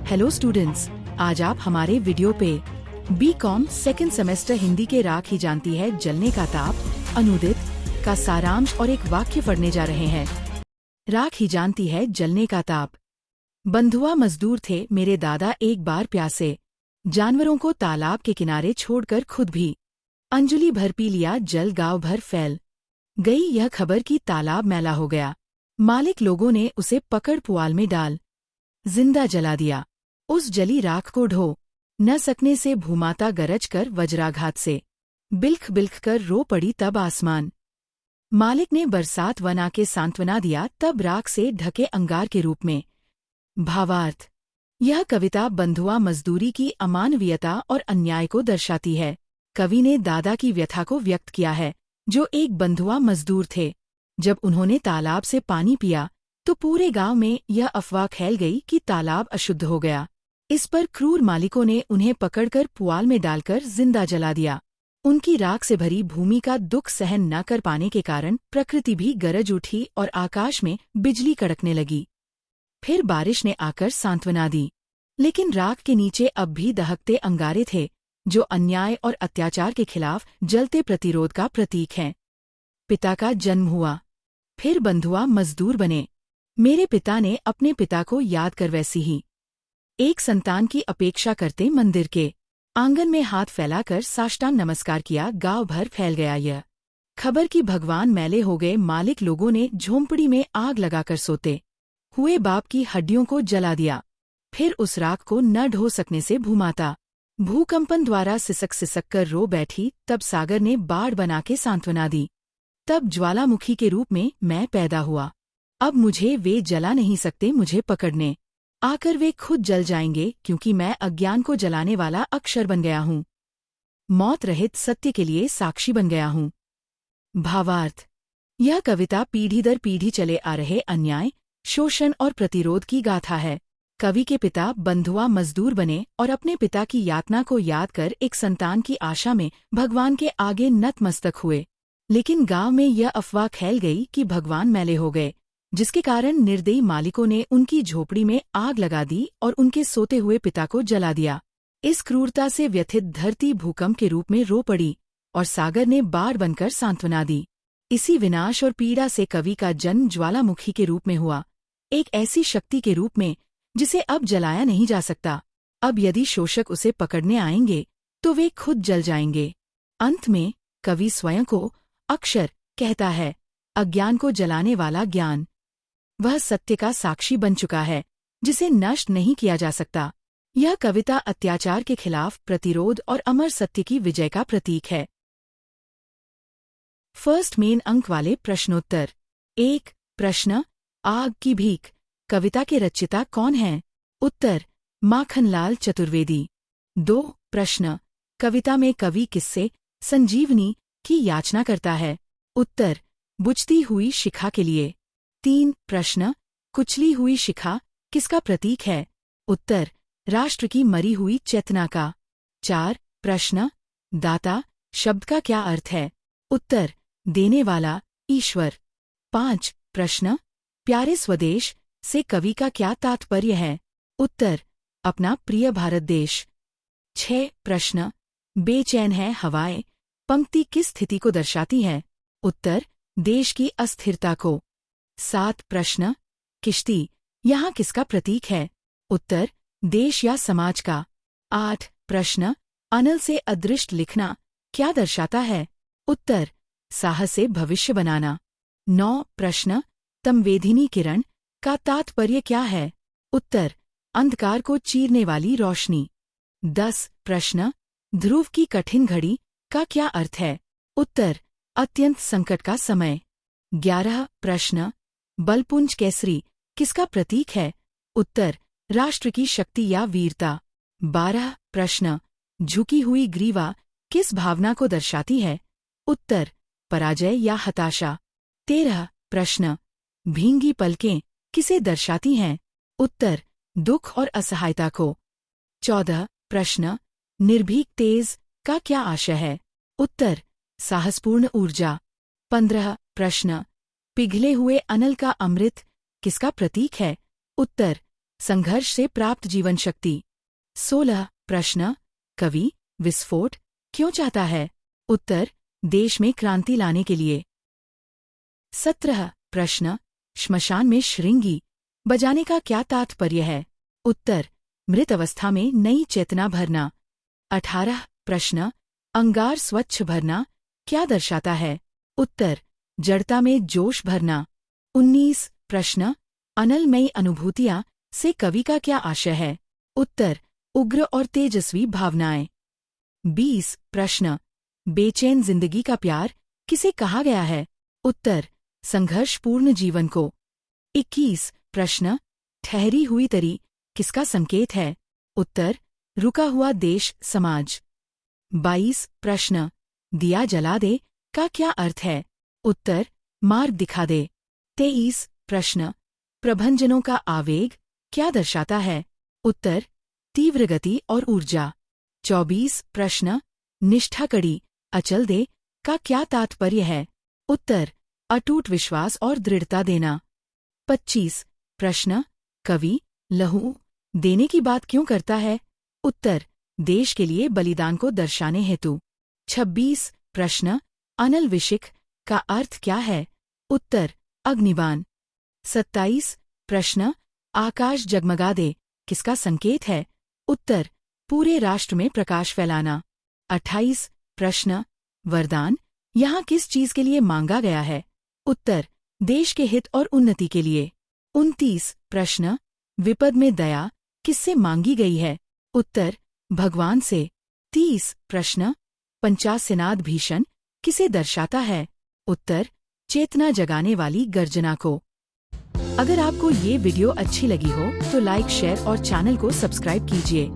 Hello students, आज आप हमारे वीडियो पे बीकॉम सेकंड सेमेस्टर हिंदी के राख ही जानती है जलने का ताप अनुदित का सारांश और एक वाक्य पढ़ने जा रहे हैं। राख ही जानती है जलने का ताप। बंधुआ मजदूर थे मेरे दादा, एक बार प्यासे जानवरों को तालाब के किनारे छोड़कर खुद भी अंजलि भर पी लिया। जल गांव भर फैल गई यह खबर कि तालाब मैला हो गया। मालिक लोगों ने उसे पकड़ पुआल में डाल जिंदा जला दिया। उस जली राख को ढो न सकने से भूमाता गरज कर वज्राघात से बिल्ख बिल्ख कर रो पड़ी तब आसमान। मालिक ने बरसात वना के सांत्वना दिया तब राख से ढके अंगार के रूप में। भावार्थ, यह कविता बंधुआ मजदूरी की अमानवीयता और अन्याय को दर्शाती है। कवि ने दादा की व्यथा को व्यक्त किया है, जो एक बंधुआ मजदूर थे। जब उन्होंने तालाब से पानी पिया तो पूरे गांव में यह अफवाह फैल गई कि तालाब अशुद्ध हो गया। इस पर क्रूर मालिकों ने उन्हें पकड़कर पुआल में डालकर जिंदा जला दिया। उनकी राख से भरी भूमि का दुख सहन न कर पाने के कारण प्रकृति भी गरज उठी और आकाश में बिजली कड़कने लगी। फिर बारिश ने आकर सांत्वना दी, लेकिन राख के नीचे अब भी दहकते अंगारे थे, जो अन्याय और अत्याचार के खिलाफ जलते प्रतिरोध का प्रतीक हैं। पिता का जन्म हुआ, फिर बंधुआ मजदूर बने। मेरे पिता ने अपने पिता को याद कर वैसी ही एक संतान की अपेक्षा करते मंदिर के आंगन में हाथ फैलाकर साष्टांग नमस्कार किया। गांव भर फैल गया यह खबर कि भगवान मैले हो गए। मालिक लोगों ने झोंपड़ी में आग लगाकर सोते हुए बाप की हड्डियों को जला दिया। फिर उस राख को न ढो सकने से भूमाता भूकंपन द्वारा सिसक सिसक कर रो बैठी। तब सागर ने बाढ़ बना के सांत्वना दी। तब ज्वालामुखी के रूप में मैं पैदा हुआ। अब मुझे वे जला नहीं सकते, मुझे पकड़ने आकर वे खुद जल जाएंगे, क्योंकि मैं अज्ञान को जलाने वाला अक्षर बन गया हूँ। मौत रहित सत्य के लिए साक्षी बन गया हूँ। भावार्थ, यह कविता पीढ़ी दर पीढ़ी चले आ रहे अन्याय, शोषण और प्रतिरोध की गाथा है। कवि के पिता बंधुआ मजदूर बने और अपने पिता की यातना को याद कर एक संतान की आशा में भगवान के आगे नतमस्तक हुए। लेकिन गांव में यह अफवाह फैल गई कि भगवान मैले हो गए, जिसके कारण निर्दयी मालिकों ने उनकी झोपड़ी में आग लगा दी और उनके सोते हुए पिता को जला दिया। इस क्रूरता से व्यथित धरती भूकंप के रूप में रो पड़ी और सागर ने बाढ़ बनकर सांत्वना दी। इसी विनाश और पीड़ा से कवि का जन्म ज्वालामुखी के रूप में हुआ, एक ऐसी शक्ति के रूप में जिसे अब जलाया नहीं जा सकता। अब यदि शोषक उसे पकड़ने आएंगे तो वे खुद जल जाएंगे। अंत में कवि स्वयं को अक्षर कहता है। अज्ञान को जलाने वाला ज्ञान वह सत्य का साक्षी बन चुका है, जिसे नष्ट नहीं किया जा सकता। यह कविता अत्याचार के खिलाफ प्रतिरोध और अमर सत्य की विजय का प्रतीक है। फर्स्ट मेन अंक वाले प्रश्नोत्तर। 1 प्रश्न, आग की भीख कविता के रचयिता कौन हैं? उत्तर, माखनलाल चतुर्वेदी। 2 प्रश्न, कविता में कवि किससे संजीवनी की याचना करता है? उत्तर, बुझती हुई शिखा के लिए। 3 प्रश्न, कुचली हुई शिखा किसका प्रतीक है? उत्तर, राष्ट्र की मरी हुई चेतना का। 4 प्रश्न, दाता शब्द का क्या अर्थ है? उत्तर, देने वाला, ईश्वर। 5 प्रश्न, प्यारे स्वदेश से कवि का क्या तात्पर्य है? उत्तर, अपना प्रिय भारत देश। 6 प्रश्न, बेचैन है हवाएं पंक्ति किस स्थिति को दर्शाती है? उत्तर, देश की अस्थिरता को। 7 प्रश्न, किश्ती यहाँ किसका प्रतीक है? उत्तर, देश या समाज का। 8 प्रश्न, अनल से अदृष्ट लिखना क्या दर्शाता है? उत्तर, साहस से भविष्य बनाना। 9 प्रश्न, तमवेधिनी किरण का तात्पर्य क्या है? उत्तर, अंधकार को चीरने वाली रोशनी। 10 प्रश्न, ध्रुव की कठिन घड़ी का क्या अर्थ है? उत्तर, अत्यंत संकट का समय। 11 प्रश्न, बलपुंज केसरी किसका प्रतीक है? उत्तर, राष्ट्र की शक्ति या वीरता। 12 प्रश्न, झुकी हुई ग्रीवा किस भावना को दर्शाती है? उत्तर, पराजय या हताशा। 13 प्रश्न, भींगी पलकें किसे दर्शाती हैं? उत्तर, दुख और असहायता को। 14 प्रश्न, निर्भीक तेज का क्या आशय है? उत्तर, साहसपूर्ण ऊर्जा। 15 प्रश्न, पिघले हुए अनल का अमृत किसका प्रतीक है? उत्तर, संघर्ष से प्राप्त जीवन शक्ति। 16 प्रश्न, कवि विस्फोट क्यों चाहता है? उत्तर, देश में क्रांति लाने के लिए। 17 प्रश्न, श्मशान में श्रृंगी बजाने का क्या तात्पर्य है? उत्तर, मृत अवस्था में नई चेतना भरना। 18 प्रश्न, अंगार स्वच्छ भरना क्या दर्शाता है? उत्तर, जड़ता में जोश भरना। 19 प्रश्न, अनलमयी अनुभूतियां से कवि का क्या आशय है? उत्तर, उग्र और तेजस्वी भावनाएं। 20 प्रश्न, बेचैन जिंदगी का प्यार किसे कहा गया है? उत्तर, संघर्षपूर्ण जीवन को। 21 प्रश्न, ठहरी हुई तरी किसका संकेत है? उत्तर, रुका हुआ देश समाज। 22 प्रश्न, दिया जला दे का क्या अर्थ है? उत्तर, मार्ग दिखा दे। 23 प्रश्न, प्रभंजनों का आवेग क्या दर्शाता है? उत्तर, तीव्र गति और ऊर्जा। 24 प्रश्न, निष्ठा कड़ी अचल दे का क्या तात्पर्य है? उत्तर, अटूट विश्वास और दृढ़ता देना। 25 प्रश्न, कवि लहू देने की बात क्यों करता है? उत्तर, देश के लिए बलिदान को दर्शाने हेतु। 26 प्रश्न, अनल विशिख का अर्थ क्या है? उत्तर, अग्निबाण। 27 प्रश्न, आकाश जगमगा दे किसका संकेत है? उत्तर, पूरे राष्ट्र में प्रकाश फैलाना। 28 प्रश्न, वरदान यहाँ किस चीज के लिए मांगा गया है? उत्तर, देश के हित और उन्नति के लिए। 29 प्रश्न, विपद में दया किससे मांगी गई है? उत्तर, भगवान से। 30 प्रश्न, पंचासेनाद भीषण किसे दर्शाता है? उत्तर, चेतना जगाने वाली गर्जना को। अगर आपको ये वीडियो अच्छी लगी हो तो लाइक, शेयर और चैनल को सब्सक्राइब कीजिए।